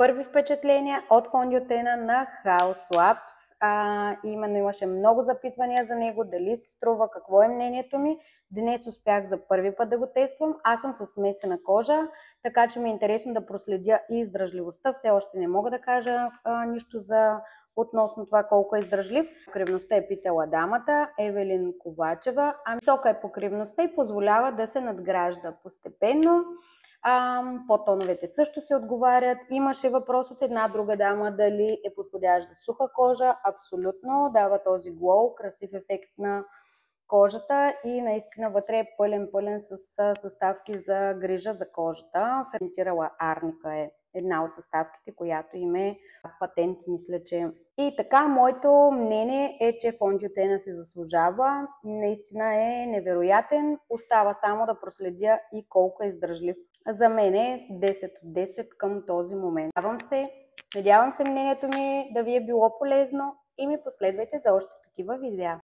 първи впечатления от фондиотена на House Labs. Именно имаше много запитвания за него, дали се струва, какво е мнението ми. Днес успях за първи път да го тествам. Аз съм със смесена кожа, така че ми е интересно да проследя и издръжливостта. Все още не мога да кажа нищо относно това колко е издръжлив. Покривността е питала дамата Евелин Ковачева. Висока е покривността и позволява да се надгражда постепенно. Подтоновете също се отговарят. Имаше въпрос от една друга дама дали е подходящ за суха кожа. Абсолютно. Дава този глоу, красив ефект на кожата и наистина вътре е пълен с съставки за грижа за кожата. Ферментирала арника е една от съставките, която им е патент, мисля, че. И така, моето мнение е, че фондиотена се заслужава. Наистина е невероятен. Остава само да проследя и колко е издръжлив. За мен е 10 от 10 към този момент. Надявам се мнението ми да ви е било полезно и ми последвайте за още такива видеа.